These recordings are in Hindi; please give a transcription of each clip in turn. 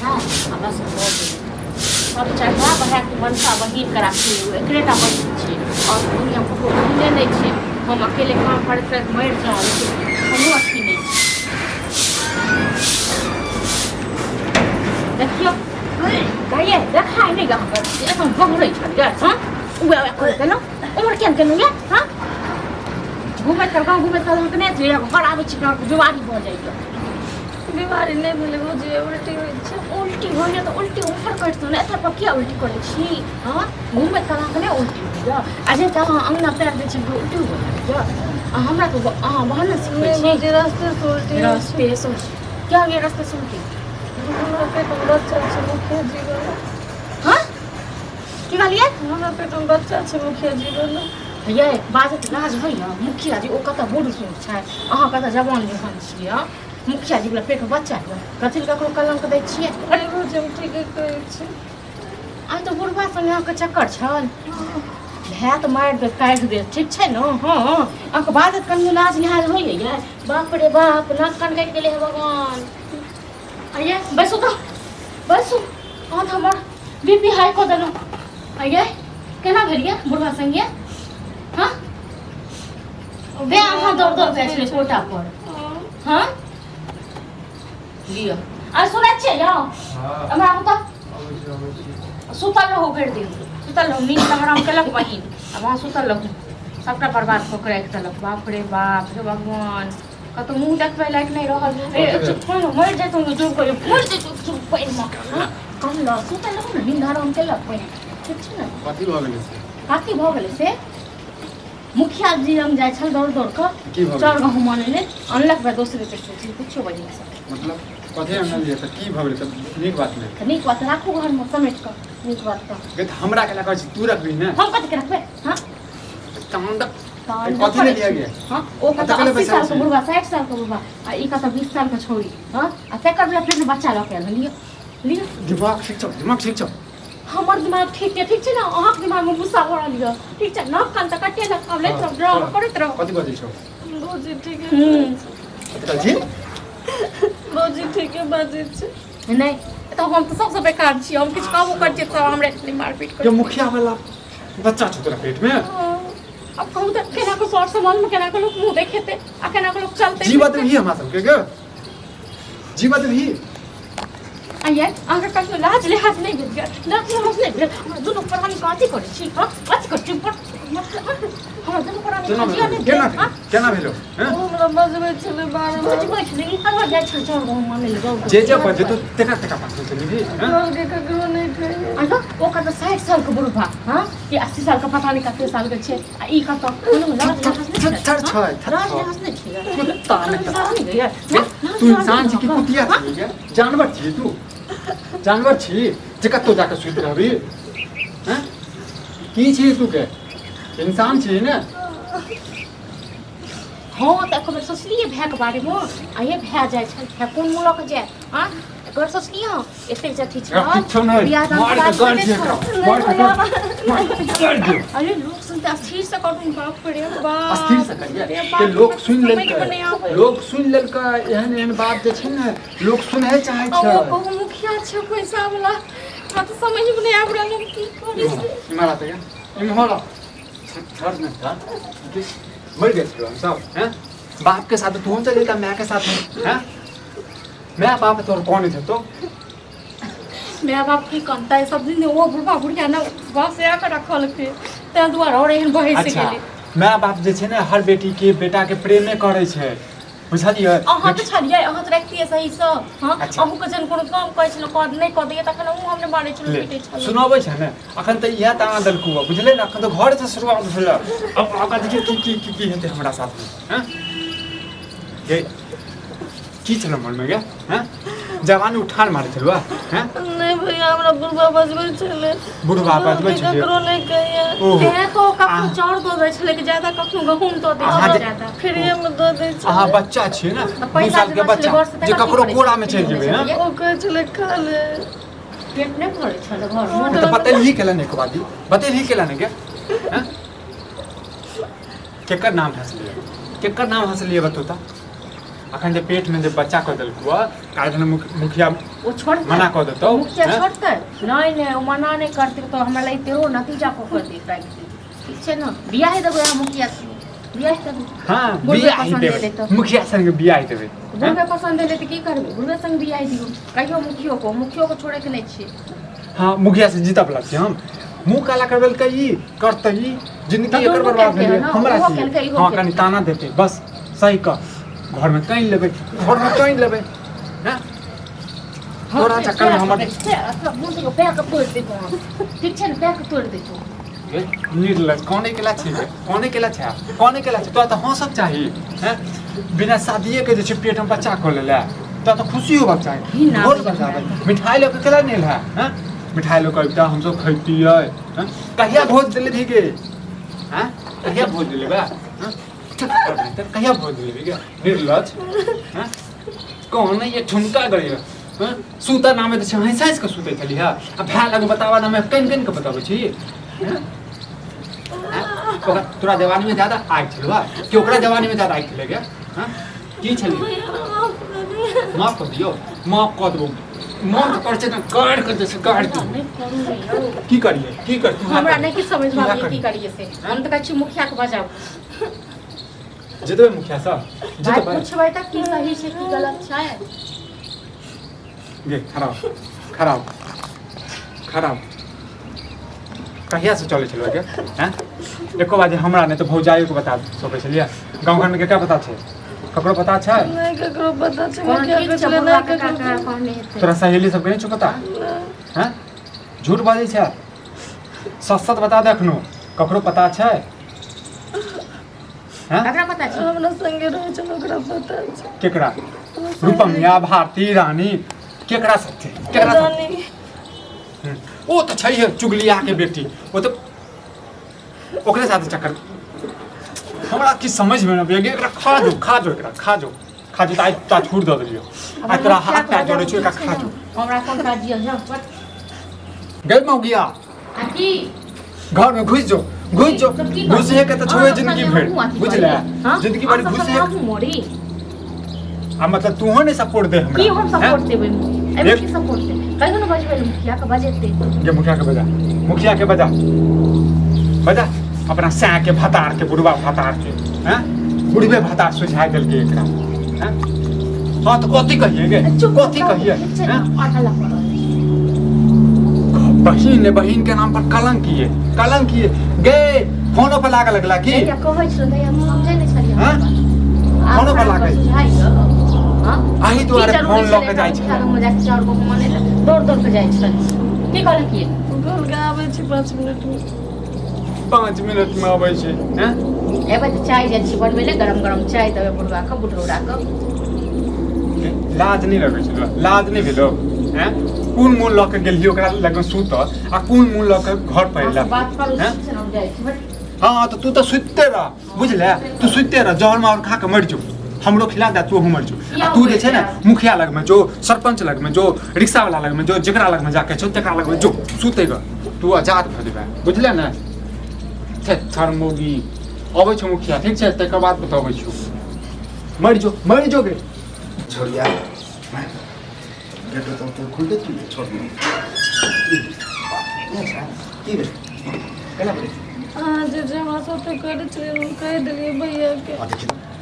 है हमरा सब हो गेल सब चढ़ा बहा के मनसा बहिन करा के एकरेटा बहिन छै और दुनिया को भूले नहीं छै हम अकेले काम करते करते मर जाऊँ लेकिन हमहूँ अथी नहीं देखियो ये देखाई नहीं गया एकदम भगरै छ हाँ उए करते ना उमर केन केन ये हाँ घूमे कर गाँव घूमे कर नहीं थे घर आबे छी बीमारी भ जाइए बीमारी नहीं भेले बुझिए उल्टी होइ छै उल्टी होने तो उल्टी ऊपर करते ना एत पर क्या उल्टी करे छी हाँ घूमे कर के उल्टी हो आज त अंगना पैर दे छी उल्टी हो हमरा तो बहाना सीखे छी जे रास्ते से उल्टी रास्ते से क्या ये रास्ते से उल्टी हमरा पेट में बच्चा छै मुखिया जी वाला हाँ की कहलिए हमरा पेट में बच्चा छै मुखिया जी वाला ये बाजत लाज होइए मुखिया जी ओ कत बूढ़ सूढ़ छै अहाँ कत जवान जहान छियै मुखिया जी वाला पेट में बच्चा है कथी ककरो कलंक दै छियै अरे रोज हम ठीक कहै छी आइ तो बुढ़बा संगे अहाँके चक्कर छल भात मारि दे काटि दे ठीक छै ने हाँ अहाँके बाजत कनियो लाज लिहाज होइए ये बाप रे बाप नाक कान काटि गेलै हे भगवान आइए बैसू तऽ बैसू अहाँ तऽ हमर बीपी हाई कऽ देलहुँ आइए केना भेलिए बुढ़बा संगे हाँ बे अहाँ दौड़ दौड़ जाइ छलै कोटा पर हाँ लिअ आ सुनै छियै यौ हमरा बता सुतल रहू भरि दिन सुतल रहू नींद आराम केलक बहिन अब अहाँ सुतल रहू सबटा बर्बाद कऽ के राखि देलक बाप रे भगवान कतौ मुँह देखबै लायक नहीं रहल मरि जैतौ ने जोर करियौ मरि जैतौ पानिमे कहलक सुतल रहू ने नींद आराम केलक पहिने ठीक छै ने कथी भऽ गेलै से मुखिया जी हम जाइ छल दौड़ दौड़ कऽ चाउर गहूँ मानै ले अनलक बा दोसरे पेट कुछो बजै मतलब कथी अनलिए त की भऽ गेलै त नीक बात नहि नीक बात राखू घर में समेट कऽ नीक बात कऽ हमरा केला कहै छी तू रखबी ने हम कथी के रखबै हाँ कांड कथी ने लिया गया हाँ ओ कत 80 साल के बुढ़वा 60 साल के बुढ़वा आ ई कत 20 साल के छोरी हाँ आ तेकर बेला पेट में बच्चा लऽ के लियो लियो दिमाग ठीक छौ हमर दिमाग ठीक छै ना अहाँके दिमाग में गुस्सा भरल लियो ठीक छै नाक कान तक कटे लग अब लेत रहो करैत रहो कथी बजै छौ रोजी ठीक है जी रोजी ठीक है बाजै छै नहीं तो हम तो सबसे बेकार छी हम किछु काबू करते सब हमरे इतनी मारपीट कर जो मुखिया वाला बच्चा छौ तोरा पेट में अब कहूँ तो केना को सर संभाल में केना को लोग मुंह देखेते आ केना को लोग चलते जीवा तो ही हमरा सबके गे जीवा तो ही आइए अगर कहीं लाज लिहाज नहीं भेल लाज लिहाज नहीं भेल हमरा दुनू प्राणी कथी करै छी हाँ कथी करै छी हमरा दुनू प्राणी केना भेलो हैं हमरा बजबै छलै बार बार बजबै छलै ई करवा जाइ छल चाउर गहूँ मानै ले जे बजे तो तेका बात चली हैं घर के ककरो नहीं खाए आइयो ओ कत 60 साल के बुढ़वा हाँ ये 80 साल का पता नहीं कते साल के छै आ ई कत कोनो लाज लिहाज नहीं छै कुत्ता नहीं तू इंसान छी कि कुतिया छी गे जानवर छी तू जानवर छी जे कतौ जाके सुति रहबी हैं की छी तू के इंसान छी ने हाँ तो एक बार सोचलिए भै के बारे में आ ये भै जाए छल भै कोन मुँह लऽ के जाए हाँ एक बार सोचलिए एतेक जथी छल बियाह अरे लोग सुनते अस्थिर से करू बाप रे बाप अस्थिर से करिए के लोग सुन लेलका एहन बात जे छै ने लोग सुनै चाहै छै ओ कहू मुखिया छै पैसा वाला हमरा तो समझ में नहीं आब रहल की करी इमारा त इमहरा छर में था मर गए हम सब हैं बाप के साथ तू चल जाता मैं के साथ हैं मैं बाप तोर कौन थे तो मेरा बाप की कंता है सब दिन वो बुढ़वा बुढ़िया ना बस से आकर रखल के ते दुआर और एहन बहे से गेले मैं बाप जे छै ने हर बेटी के बेटा के प्रेमे करे छै बुझलियै अहाँ तो छलियै अहाँ तो रखतियै सही से हां अहू के जन कोनो काम कहै छल कद नहीं क दिए तखन हम हमने मारे छल पीटे छल सुनाबै छै ने अखन त इहा ता दलकू बुझले न अखन त घर से शुरुआत भेल अब आगा देखिए की हेतै हमरा साथ में हैं ये की छल मन में गे हैं जवान उठान मारे छलवा हैं नहीं भैया हमरा बुढ़वा बजबै छलै बुढ़वा बजबै छलै ककरो नहीं कहिए ए तो कखनो चाउर दो दै छलै कि ज्यादा कखनो गहूम दो दै छलै ज्यादा फ्रीए में दो दै छै अहाँ बच्चा छियै ने 2 साल के बच्चा जे ककरो कोरा में चलि जेबै हैं ओ कहै छलै खा ले पेट नहीं भरै छल घर में तो बतेलही केला ने को बादी बतेलही केला ने गे हैं केकर नाम हंसलिए केकर नाम हंसलिए बतोता अखन जे पेट में जे बच्चा क देलकू काहे धन मुखिया वो छोड़ मना कर देतो मुखिया छोड़ते नहीं नहीं वो मना नहीं करते तो हमरा लई तेरो नतीजा को कर दे राख दे ठीक छै ना बियाह देबे हम मुखिया से बियाह देबे हां बुढ़वे बियाह पसंद देबे ले तो मुखिया संग बियाह देबे बुढ़वे पसंद ले तो की करबे बुढ़वे संग बियाह दियो कहियो मुखियो को छोड़े के नहीं छी हां मुखिया से जीता बला छी हम मुंह काला करबल के ई करते ई जिंदगी एकर बर्बाद भेल हमरा से हां कनी ताना देते बस सही का घर में कहीं लेबे हैं तोरा चक्कर में हमर मुंह से पैक तोड़ दे ठीक छै ना पैक तोड़ दे निर्लज कोने केला छै कोने केला छै तो त हंसक चाही हैं बिना शादीए के जे छै पेट में बच्चा को लेला तो खुशी होबाक चाही ढोल बजाबे मिठाई लेके केला नहीं है हैं मिठाई लेके एकटा हम सब खैतियै हैं कहिया भोज देले भी गे हैं कहिया भोज देले बा हैं कहिया भोज देले गे निर्लज हैं कौन ये ठुमका गरे हैं सूता नामे त छै हंसाइस के सूते छली है आ भै लग बतावा नामे कन के बताबै छी हैं तोरा जवानी में ज्यादा आग छलवा कि ओकरा जवानी में ज्यादा आग छले गे हैं की छली माफ कर दियो माफ कर दो मन तो करछे न काट कर जैसे काट दो की करिए हमरा नहीं की समझ में आबे की करिए से हम तो कहछी मुखिया के बजाओ जितबे मुखिया साहब जितबे पूछबै त की सही छै की गलत छै गे खराब कहिया से चले छलो के हैं एको बाजे हमरा ने तो भौजाई को बता सकै छलिया गांव घर में क्या पता छै ककरो पता छै नहीं ककरो पता छै मुखिया के चले ना ककरो तोरा सहेली सब के नहीं पता हैं झूठ बाजै छै सच बता दे एखनो ककरो पता छै हैं ककरा पता छै हमरा संगे रहै छै ओकरा पता छै केकरा रूपमिया भारती रानी केकरा सब थे रानी ओ तो छै चुगलिया के बेटी वो तो ओकरे साथ चक्कर हमरा की समझ में न आबे एकरा खा जो त आइ ता छूट द दियो आ तोरा हाथ पैर जोड़े छै का खा जो हमरा कोन काज दियो जा गई मौगिया आकी घर में घुस जो घुसे के त छोए जिंदगी भर बुझले जिंदगी भर घुसे मोरी आ मतलब तू हो ने सपोर्ट दे हमरा की हम सपोर्ट देबै एमे की सपोर्ट दे कहियो न बजबै मुखिया के बजेते के मुखिया के बजा अपना सै के भतार के बुढ़वा भतार के हैं बुढ़वे भतार सुझाय देल के एकरा हैं हां तो कथि कहिए गे कथि कहिए हैं बहिन के नाम पर कलंक किए गे फोनो पर लागल लगला की क्या कहै छ दै हम समझै नै छलिए हैं फोनो पर लागल हां आही दुआरे फोन ल के जाय छै मजाक चार गो मने दौड़ के जाय छै की कहल की घर के आबै छी 5 मिनट में 5 मिनट में आबै छै हैं एबे त चाय जे छी बनबे ले गरम चाय देबे बुढ़वा के बुढ़ौरा के लाज नहीं लगे छै लाज नहीं भेलो हैं कोन मूल ल के गेलियो ओकरा लग सुत आ कोन मूल ल के घर पर एला बात पर हम जाय छी हां तो तू तो सुतते रह बुझले तू सुतते रह जहर मार खा के मर जो हमरो खिला दे तू मर जो तू जे छै ना मुखिया लग में जो सरपंच लग में जो रिक्शा वाला लग में जो जेकरा लग में जाके छो तेकरा लग में जो सुते ग तू आजाद भ जेबे बुझले ना छे थर्मोगी अबै छ मुखिया ठीक छै तकर बाद बताबै छु मर जो गे छोड़िया गेट तो खुल दे तू छोड़ दे की बे केना बे जे हमरा साथे करे छले हम कह देलिए भैया के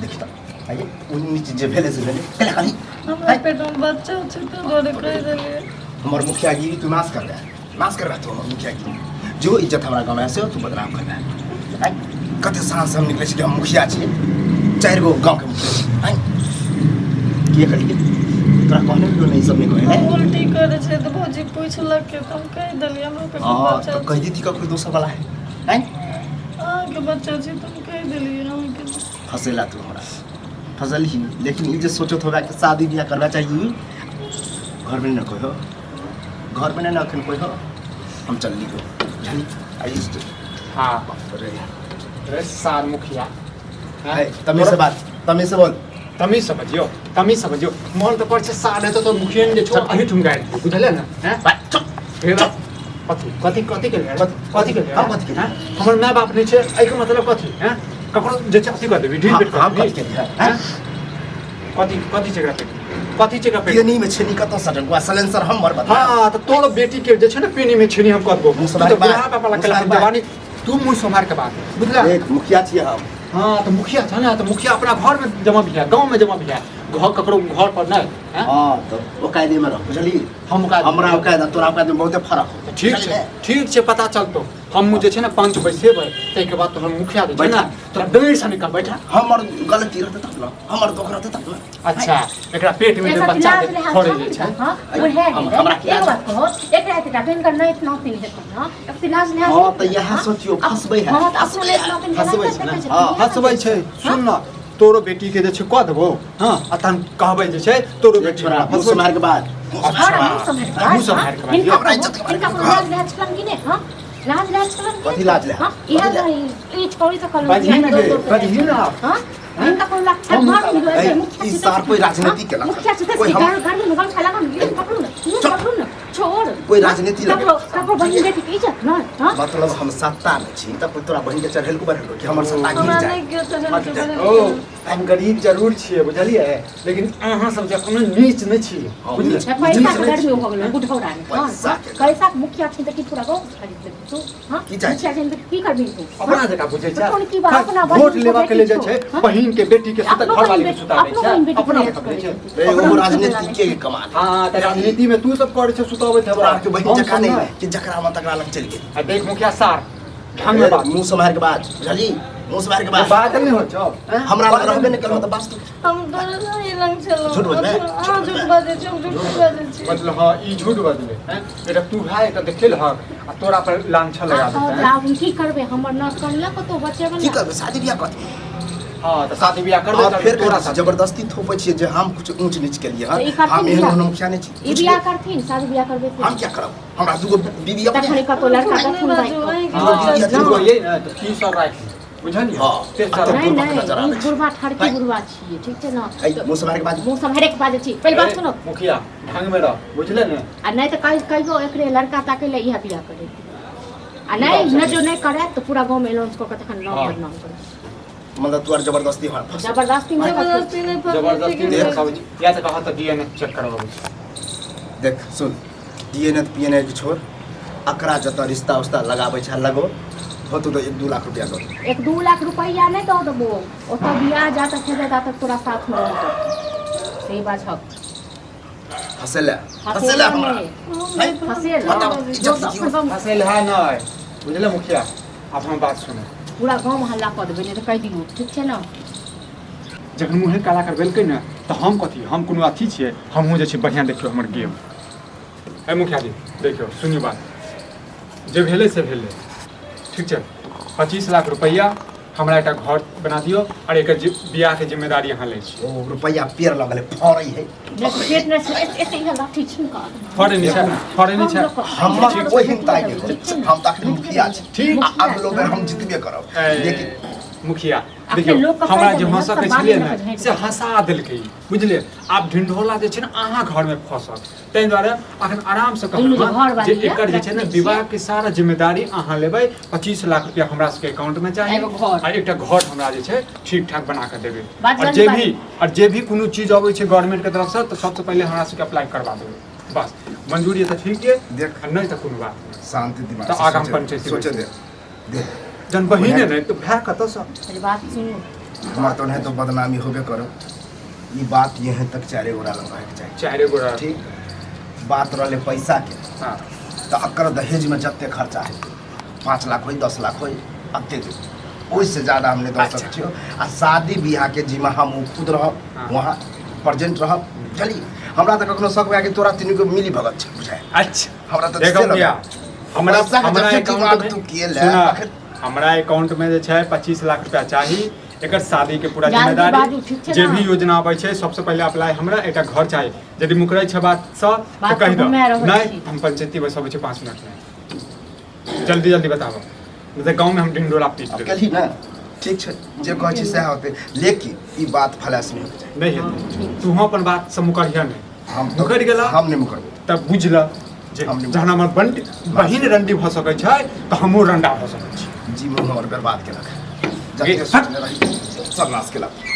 देखि त आइए उन्हीं चीज भेले से भेले केना करी हमरा पेट में बच्चा छै तो डरे कह देलिए हमर मुखियागिरी तू नाश कर रहा तू हमर मुखियागिरी जो इज्जत हमरा गांव में से तू बदनाम कर रहा है कते सांस हम निकले छी हम मुखिया छी 4 गो गांव के मुखिया हैं की करिए तोरा कहने क्यों नहीं सब नहीं कहे उल्टी करे छै तो भौजी पूछलक के हम कह देलिए हमरा पेट में हां बच्चा तो कह दी थी कोई दूसरा वाला है के बच्चा छै तुम कह देलिए हम के फसेला तू हमरा फसल ही लेकिन ये जो सोचो थोड़ा कि शादी ब्याह करना चाहिए घर में न कोई हो घर में न अखन कोई हो हम चल ली को जानी आई हां अरे सार मुखिया तमीज से बात तमीज से बोल तमीज समझियो मन तो पर सार है तो मुखिया ने छोड़ अही ठुम गाय बुझले ना हैं फेर कथी के हम कथी के हमर माय बाप नहीं छे एके मतलब कथी हैं ककरो जे चाची कर देबी ढील पेट कर देबी कथी छै एकरा पेट कथी छै एकरा पेट पेनी में छेनी कतौ सटल गुआ सलेंसर हमर बता हाँ तो तोरो बेटी के जे छै ने पेनी में छेनी हम कतबो मुँह तो सम्हार के बुढ़ा बात, पापा मुँह लग सम्हार जवानी तू मुंह संभार के बात बुझला एक मुखिया छिए हम हाँ तो मुखिया था ना तो मुखिया अपना घर में जमा भी है गांव में जमा भी है घर ककरो घर पर नहीं हैं? हां तो ओ कायदे में रह बुझली हम का हमरा ओ कायदा तोरा कायदा में बहुते फर्क हो ठीक छै पता चलतो हम जे छै ना 5 बैसेबै तै के बाद तो हम मुखिया जे छै ना तोरा बेर से निकल बैठा हमर गलती रहते तब ना हमर दोख रहते तब ना अच्छा एकरा पेट में जे बच्चा के छोड़े जे छै हां वो है हमरा की एक बात कहो एक रात का दिन करना इतना दिन है ना अब इलाज नहीं हां तो यह सोचियो फसबै है हां तो अपने इतना दिन फसबै छै ना हां हसबै छै सुन न तोरो बेटी के जे छै क देबो हां आ तहन कहबै जे छै तोरो बेटी छोरा मुँह मार के बाद मुँह सम्हार के बाद हमरा इज्जत के इनका लाज लाज चलन की ने हां लाज लाज चलन कथी लाज ले हां ये छोड़ी तो कल बजही न गे बजही न हां इनका कोई लाख मार मिलो ई सार कोई राजनीति के मुखिया से कोई हम घर में गम छला गम पकड़ू ना छोड़ कोई राजनीति लगे कपड़ो बहिन बेटी की इज्जत ना हां मतलब हम सत्ता में छी तब तोरा बहिन के चढ़ेल को बढ़ेल कि हमर सत्ता गिर हमरा जाए नहीं क्यों चढ़ल ओ हम गरीब जरूर छियै बुझलियै लेकिन अहाँ सब जे कोनो नीच नहि छी बुझलियै पैसा के घर में हो गेल बुढ़ौरा ने पैसा के कैसा मुखिया छी त की पूरा गांव खरीद ले तू हां की चाही? मुखिया छी त की करबी तू अपना जगह बुझै छै कौन की बात अपना वोट लेवा के ले जाइ छै बहिन के बेटी के सुता घर वाली के सुताबै छै अपना जगह बुझै छै रे ओ राजनीति के कमाल हां त राजनीति में तू सब करै छै सुताबै छै तोरा के बहिन जका नहीं कि जकरा मन तकरा लग चल गेल आ देख मुखिया सार ढंग में बात मुंह समार के बाद बुझली मुंह समार के बाद बात नहीं हो छौ हमरा लग रहबे नहीं करो त बस तू हम तो नहीं लंग चलो झूठ बोल रहे? हां झूठ बाजे छी झूठ बाजे छी मतलब हाँ ई झूठ बजले हैं बेटा तू है त देखेल हक आ तोरा पर लांछा लगा देता है आप की करबे हमर न करला कतो बच्चे की करबे शादी बियाह कर हां त शादी बियाह कर और दे फिर तोरा तोरा साथ जबरदस्ती थोपै छियै जे हम कुछ ऊंच नीच के लिए तो ई हां करथिन हम एहन बियाह? हम मुखिया नहीं छी ई बियाह करथिन शादी बियाह करबे हम क्या करब हमरा दुगो बीबी अपने तखनी कतो लड़का नहीं दखुन बाजू भाई नहीं हां तू ये ना तो 300 राख बुझलिए हाँ। तेसर नहीं बुढ़बा नहीं नजर आबै ई छै। बुढ़बा ठड़की बुढ़बा छिए ठीक छै ना ऐ मुंह समार के बाद मुंह संभारे के बाजे छी पहले बात सुनो मुखिया ढंग में रह बुझले ने आ नहीं तो कहियो एकरे लड़का ताके ले इहा बियाह करे आ नहीं न जो नहीं करे तो पूरा गांव में अनाउंस को कतखन नाम हाँ। बदनाम करे मतलब तोर जबरदस्ती हमरा फंस जबरदस्ती नहीं करते जबरदस्ती नहीं जबरदस्ती पकड़ती नहीं कि- खावे या त कहा त डीएनए चेक करबाबै देख सुन डीएनए पीएनए के छोड़ अकरा जत रिश्ता उस्ता लगाबै छै लगो होतो तो 1-2 लाख रुपया दो 1-2 लाख रुपया नहीं दो देबो ओतऽ बियाह जाता खेले जाता तोरा साथ में रहतो सही बात है हंसेला हंसेला हमरा नहीं हंसेला बताओ, इज्जत से जियो। फसेल है नहीं बुझले मुखिया अब हम बात सुनो पूरा गांव मोहल्ला कर देबे नहीं तो कह दियो ठीक छै ना जखन मुँहे काला करबेलकै ने तऽ हम कथी हम कोनो अथी छियै हमहूँ जे छै बढ़िआँ देखियौ हमर गेम है मुखिया जी देखियौ सुनियौ बात जे भेलै से भेलै ठीक छै 25 लाख रुपैआ हमरा एकटा घर बना दियौ और एकर बियाह के जिम्मेदारी अहाँ लै छी ओ रुपया पेड़ लगले फरै है पेट में ऐसे ही लाठी छिनका फरे नहीं छै फरे नहीं छै हमर कोई हिंता के हम त आखिर मुखिया छी ठीक। अगलो बेर हम जितबे करब लेकिन मुखिया अपने देखियो लोग का हमरा फायदा जे है, हंसऽ के सब छलियै बात ने में से हंसा देलकै बुझलियै आब ढिंढोला जे छै ने अहाँ घर में फंसत ताहि दुआरे अखन आराम से दुनू जे घर कहलहुँ वाली जे एकर जे छै ने रखने विवाह के सारा जिम्मेदारी अहाँ लेबै 25 लाख रुपया हमरा सबके अकाउंट में चाही एगो घर। आ एकटा घर हमरा जे छै ठीक ठाक बना के देबै बात और वाली जे भी कोनो चीज अबै छै गवर्नमेंट के तरफ से तो सबसे पहले हमरा सबके अप्लाई करवा देबै बस मंजूरी है तो ठीक है देख। आ नहीं तो कोनो बात नहीं शांति दिमाग तो से आगाम सोचे- पंचायती सोचे बैठक। दे दे जन बहिने नहीं तो भाई कतऽ से मेरी बात सुनो हमार तो नहीं तो बदनामी होबे करो ये बात यहाँ तक 4 गोरा लग रहे के चाहिए चाहे गोरा ठीक बात रहले पैसा के हाँ तो अकर दहेज में जते खर्चा है 5 लाख होई 10 लाख होई अते दे ओइसे ज्यादा हमने दे अच्छा। सकते हो आ शादी बियाह के जिम्मा हम खुद रहब हाँ। वहाँ प्रेजेंट रहब चली हमरा तो कखनो शक भए कि तोरा तीनू के मिली भगत छै बुझाय अच्छा हमरा तो देखो भैया हमरा पैसा के हमरा जते जुगाड़ अकाउंट तू में किए ले, सुना, आखिर- हमरा अकाउंट में जे छै 25 लाख रुपया चाही एकर शादी के पूरा जल्दी बाजू, जिम्मेदारी ठीक छै जे ना? भी योजना आबै छै सबसे पहले अप्लाई हमरा एकटा घर चाही यदि मुकरै छै बात सँ तऽ बात कहि तो दो घुमाए रहल नहीं छी। हम पंचायती बैसबै छै 5 मिनट में जल्दी जल्दी बताबो नहीं तो गांव में हम ढिंडोरा पीट अब देबै कही ना ठीक छै जे कहै छी सएह होतै लेकिन ई बात फलास नहीं होतै नहीं हेतै तू अपन बात से मुकरिया नहीं हम मुकरि गेला हम नहीं मुकरबै तब बुझल जे हम नहीं जहन हमर बहिन रंडी भऽ सकै छै तऽ हमहूँ रंडा भऽ सकै छी जी मुँह हमर बर्बाद केलक ये जते सोचने रही सर्वनाश केलक